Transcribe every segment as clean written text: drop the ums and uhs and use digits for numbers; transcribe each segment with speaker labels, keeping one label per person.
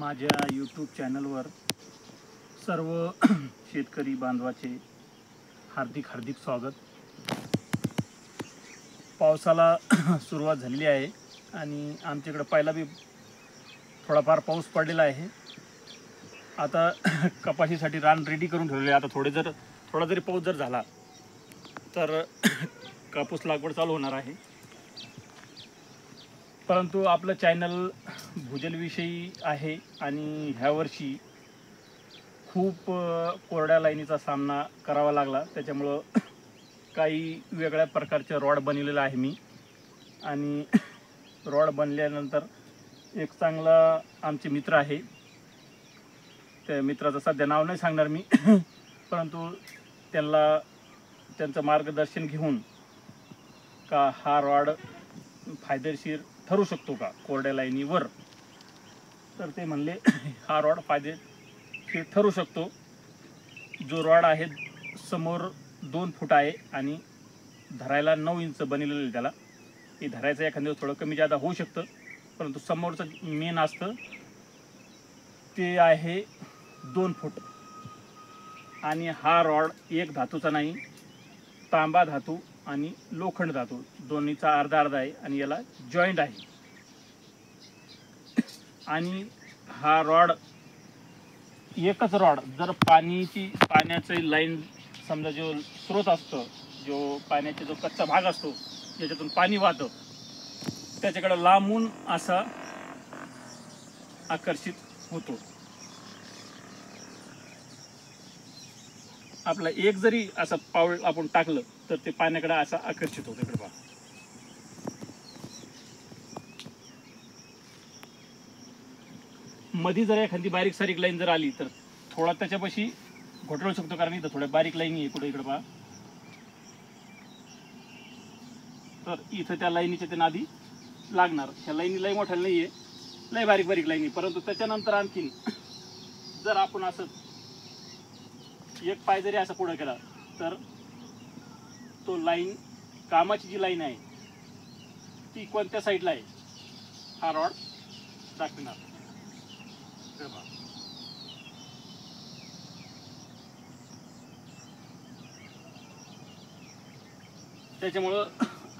Speaker 1: माझ्या यूट्यूब चॅनलवर सर्व शेतकरी बांधवाचे हार्दिक स्वागत। पावसाला सुरुवात झालेली आहे आणि आमच्याकडे पहिला बी थोडाफार पाऊस पडलेला आहे। आता कपाशीसाठी रान रेडी करून ठेवले आहे। आता थोडा जरी पाऊस जर झाला तर कापूस लागवड चालू होणार आहे। परंतु आपलं चॅनल भूजलविषयी आहे आणि ह्या वर्षी खूप कोरड्या लाईनीचा सामना करावा लागला। त्याच्यामुळं काही वेगळ्या प्रकारचे रॉड बनवलेला आहे मी। आणि रॉड बनल्यानंतर एक चांगला आमचे मित्र आहे, त्या मित्राचं सध्या नाव नाही सांगणार मी परंतु त्यांचं मार्गदर्शन घेऊन का हा रॉड फायदेशीर ठरू शकतो का कोरड्या लाईनीवर, तर ते म्हणले हा रॉड फायदेशीर ठरू शकतो। जो रॉड आहे समोर 2 फूट आहे आणि धरायला 9 इंच बनवलेलं आहे। त्याला हे धरायचं एखाद्या दिवस थोडं कमी जादा होऊ शकतं, परंतु समोरचं मेन असतं ते आहे 2 फूट। आणि हा रॉड एक धातूचा नाही, तांबा धातू आणि लोखंड धातू दोन्हीचा अर्धा अर्धा आहे आणि याला जॉईंट आहे। आणि हा रॉड एकच रॉड जर पाण्याची लाईन समजा जो स्रोत असतो, जो पाण्याचा जो कच्चा भाग असतो ज्याच्यातून पाणी वाहतं त्याच्याकडे लांबून असा आकर्षित होतो। आपला एक जरी असं पाऊल आपण टाकलं तर ते पाण्याकडे असं आकर्षित होतं। इकडे पहा, मध्ये जर एखादी बारीक सारीक लाईन जर आली तर थोडा त्याच्यापाशी घोटाळू शकतो, कारण इथं थोड्या बारीक लाईनी आहे कुठे इकडे पहा। तर इथं त्या लाईनीच्या ते नादी लागणार। ह्या लाईनी लई मोठ्या नाही आहे, लई बारीक बारीक लाईनी। परंतु त्याच्यानंतर आणखीन जर आपण असं एक पाय जरी असं पुढे केला तर तो लाईन कामाची जी लाईन आहे ती कोणत्या साईडला आहे हा रॉड दाखविणार। त्याच्यामुळं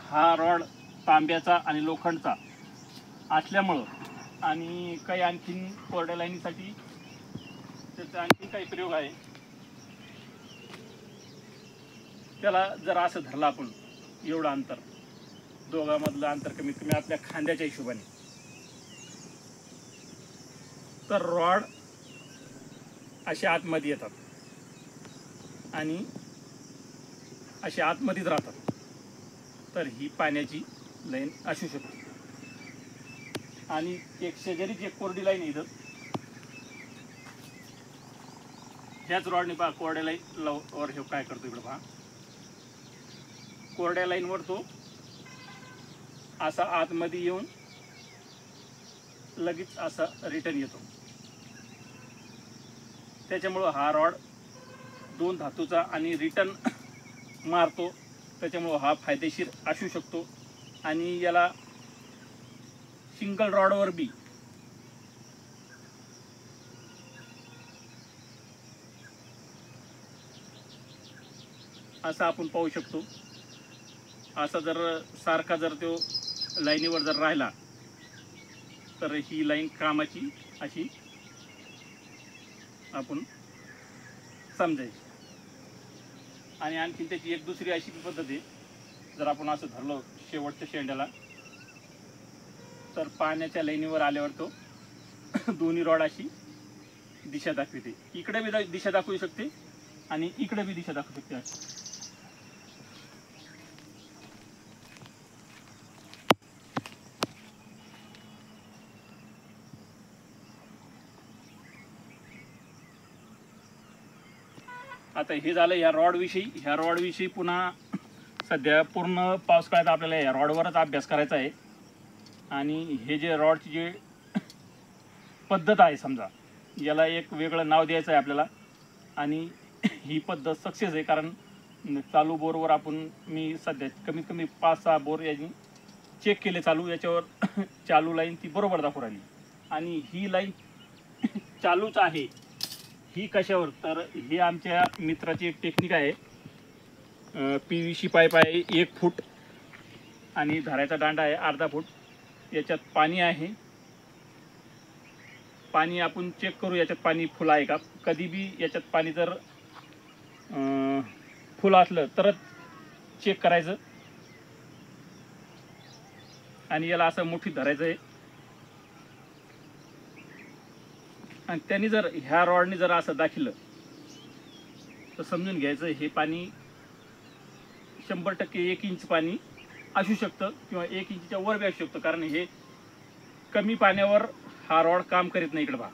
Speaker 1: हा रॉड तांब्याचा आणि लोखंडचा असल्यामुळं आणि काही आणखीन कोरड्या लाईनीसाठी त्याचा आणखीन काही प्रयोग आहे। त्याला जर असं धरलं आपण एवढं अंतर, दोघांमधलं अंतर कमीत कमी आपल्या खांद्याच्या हिशोबाने, तर रॉड असे आतमध्ये येतात आणि असे आतमध्येच राहतात। तर ही पाण्याची लाईन असू शकते। आणि एक शेजारीची एक कोरडी लाईन इथं ह्याच रॉडने पहा कोरड्या लाईन वर हे काय करतो इकडे पहा, कोरड्या लाईनवर तो असा आतमध्ये येऊन लगेच असा रिटर्न येतो। त्याच्यामुळं हा रॉड 2 धातूचा आणि रिटर्न मारतो। त्याच्यामुळं हा फायदेशीर असू शकतो। आणि याला सिंगल रॉडवर बी असं आपण पाहू शकतो। असा जर सारखा जर तो लाईनीवर जर राहिला तर ही लाईन कामाची अशी आपण समजायची। आणि आणखी त्याची एक दुसरी अशी पद्धत आहे, जर आपण असं धरलो शेवटच्या शेंड्याला तर पाण्याच्या लाईनीवर आल्यावर तो दोन्ही रॉड अशी दिशा दाखवते। इकडे बी दिशा दाखवू शकते आणि इकडे बी दिशा दाखवू शकते। आता हे झालं ह्या रॉड विषयी पुन्हा सध्या पूर्ण पावसाळ्यात आपल्याला या रॉडवरच अभ्यास करायचा आहे। आणि हे जे रॉडची जे पद्धत आहे, समजा याला एक वेगळं नाव द्यायचं आहे आपल्याला। आणि ही पद्धत सक्सेस आहे, कारण चालू बोरवर मी सध्या कमीत कमी 5-6 बोर यांनी चेक केले चालू, याच्यावर चालू लाईन ती बरोबर दाखवू राहिली। आणि ही लाईन चालूच आहे. ही कशावर, तर हे आमच्या मित्राची एक टेक्निक आहे. PVC पाईप आहे 1 फूट आणि धाराचा दांडा आहे अर्धा फूट. याच्यात पाणी आहे. पाणी आपण चेक करू याच्यात पाणी फुल आहे का. कधी बी याच्यात पाणी जर फुल असलं तरच चेक करायचं आणि याला असं मुठीत धरायचं आहे. आणि त्यांनी जर ह्या रॉडने जर असं दाखवलं तर समजून घ्यायचं हे पाणी 100% 1 इंच पाणी असू शकतं किंवा 1 इंचच्या वर बी असू शकतं. कारण हे कमी पाण्यावर हा रॉड काम करीत नाही. इकडे पहा,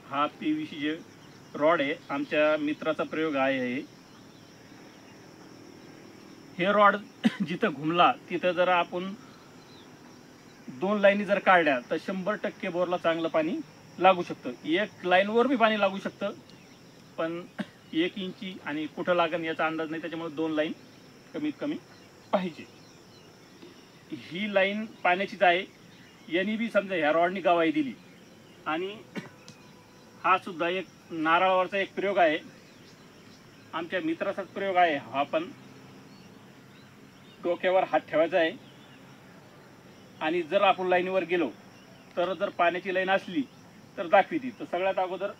Speaker 1: हा PVC जे रॉड आहे आमच्या मित्राचा प्रयोग आहे. हे रॉड जिथं घुमला तिथं जर आपण 2 लाईनी जर काढल्या तर 100% बोरला चांगलं पाणी लागू शकतं. 1 लाईनवर बी पाणी लागू शकतं, पण 1 इंची आणि कुठं लागेल याचा अंदाज नाही. त्याच्यामुळे 2 लाईन कमीत कमी पाहिजे. ही लाईन पाण्याचीच आहे. यांनी बी समजा ह्या रॉडनी गवाही दिली. आणि हा सुद्धा एक नारळावरचा एक प्रयोग आहे. आमच्या मित्राचाच प्रयोग आहे हा. पण डोक्यावर हात ठेवायचा आहे आणि जर आपण लाईनीवर गेलो तर जर पाण्याची लाईन असली तर दाखविती. तर सगळ्यात अगोदर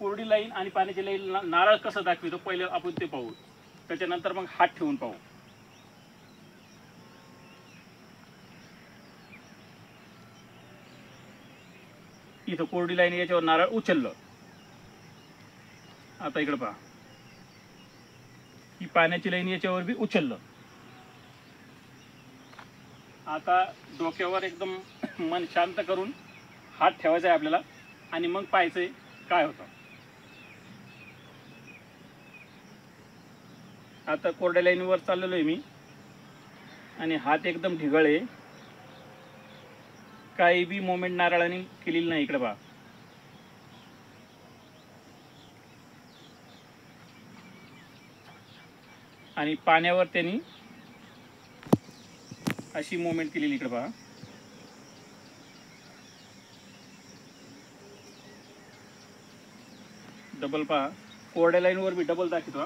Speaker 1: कोरडी लाईन आणि पाण्याची लाईन नारळ कसं दाखवितो पहिले आपण ते पाहू. त्याच्यानंतर मग हात ठेवून पाहू. इथं कोरडी लाईन याच्यावर नारळ उचललं. आता इकडे पहा, ही पाण्याची लाईन याच्यावर बी उचललं. आता डोक्यावर एकदम मन शांत करून हात ठेवायचा आहे आपल्याला आणि मग पाहायचंय काय होतं. आता कोरड्या लाईनवर चाललेलो आहे मी आणि हात एकदम ढिगळ आहे. काही बी मोमेंट नारळाने केलेली नाही. इकडे पहा, आणि पाण्यावर त्यांनी अशी मोमेंट केलेली. इकडे पहा, डबल पहा. कोरड्या लाईनवर बी डबल दाखवतो.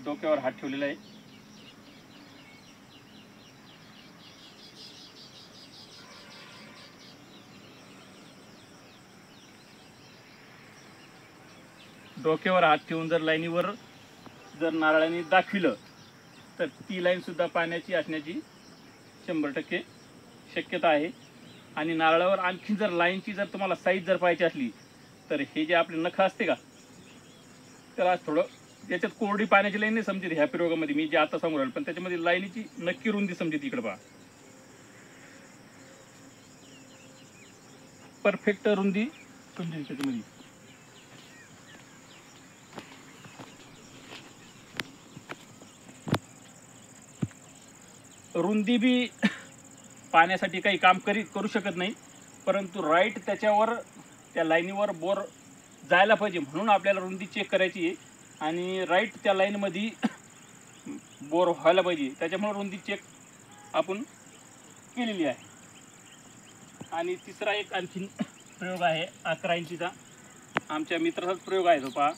Speaker 1: डोक्यावर हात ठेवलेला आहे. डोक्यावर हात ठेवून जर लाईनीवर जर नारळाने दाखविलं तर ती लाईन सुद्धा पाण्याची असण्याची 100% शक्यता आहे. आणि नारळावर आणखी जर लाईनची जर तुम्हाला साईज जर पाहायची असली तर हे जे आपले नख असते का त्याला थोडं याच्यात कोरडी पाण्याची लाईन नाही समजते ह्या प्रयोगामध्ये मी जे आता सांगू राहिलो. पण त्याच्यामध्ये लाईनीची नक्की रुंदी समजते. इकडे पहा, परफेक्ट रुंदी समजेल त्याच्यामध्ये. रुंदी बी पाण्यासाठी काही काम करू शकत नाही, परंतु राईट त्याच्यावर त्या लाईनीवर बोर जायला पाहिजे म्हणून आपल्याला रुंदी चेक करायची आहे. आणि राईट त्या लाईनमध्ये बोर व्हायला पाहिजे, त्याच्यामुळे रुंदी चेक आपण केलेली आहे. आणि तिसरा एक आणखीन प्रयोग आहे 11 इंचीचा. आमच्या मित्राचाच प्रयोग आहे तो. पहा,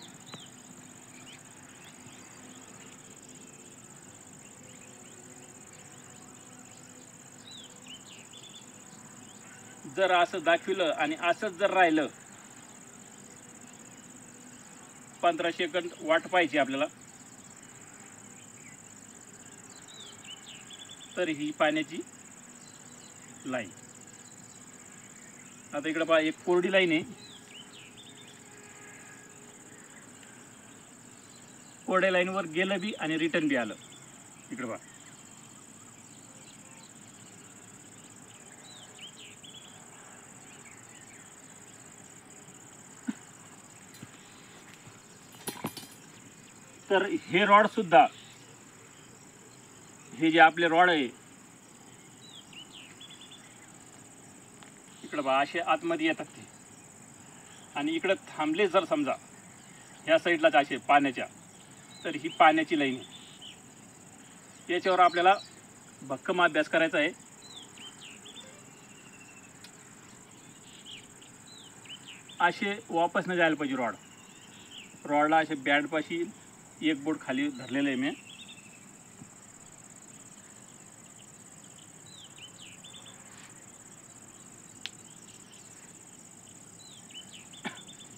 Speaker 1: जर असं दाखविलं आणि असंच जर राहिलं 15 सेकंद वाट पाहिजे आपल्याला, तर ही पाण्याची लाईन. आता इकडे पहा, एक कोरडी लाईन आहे. कोरड्या लाईनवर गेलं बी आणि रिटर्न बी आलं. इकडे पहा, तर हे रॉड सुद्धा, हे जे आपले रॉड आहे इकडे बा असे आतमध्ये येतात ते. आणि इकडे थांबले जर समजा ह्या साईडलाच असे पाण्याच्या, तर ही पाण्याची लाईन आहे. याच्यावर आपल्याला भक्कम अभ्यास करायचा आहे. असे वापस न जायला पाहिजे रॉडला असे बँडपाशी एक बोट खाली धरलेलं आहे मी.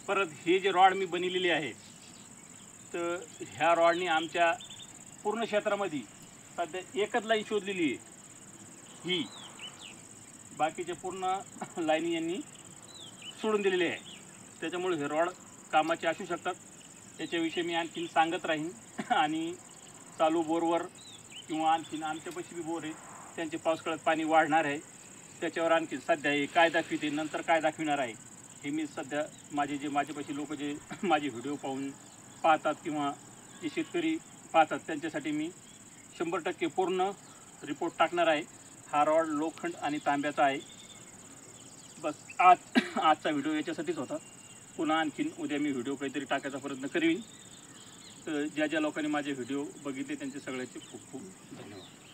Speaker 1: परत हे जे रॉड मी बनवलेली आहे, तर ह्या रॉडनी आमच्या पूर्ण क्षेत्रामध्ये सध्या एकच लाईन शोधलेली आहे ही. बाकीचे पूर्ण लाईनी यांनी सोडून दिलेले आहे. त्याच्यामुळे हे रॉड कामाचे असू शकतात. त्याच्याविषयी मी आणखीन सांगत राहीन. आणि चालू बोरवर किंवा आणखीन आमच्यापाशी बी बोर आहे, त्यांचे पावसाळ्यात पाणी वाढणार आहे, त्याच्यावर आणखीन सध्या हे काय दाखविते नंतर काय दाखविणार आहे हे मी सध्या माझ्यापाशी लोक जे माझे व्हिडिओ पाहतात किंवा जे शेतकरी पाहतात त्यांच्यासाठी मी 100% पूर्ण रिपोर्ट टाकणार आहे. हा रॉड लोखंड आणि तांब्याचा आहे. बस आजचा व्हिडिओ याच्यासाठीच होता. पुन्हा आणखीन उद्या मी व्हिडिओ काहीतरी टाकायचा प्रयत्न करीन. तर ज्या लोकांनी माझे व्हिडिओ बघितले त्यांचे सगळ्यांचे खूप खूप धन्यवाद.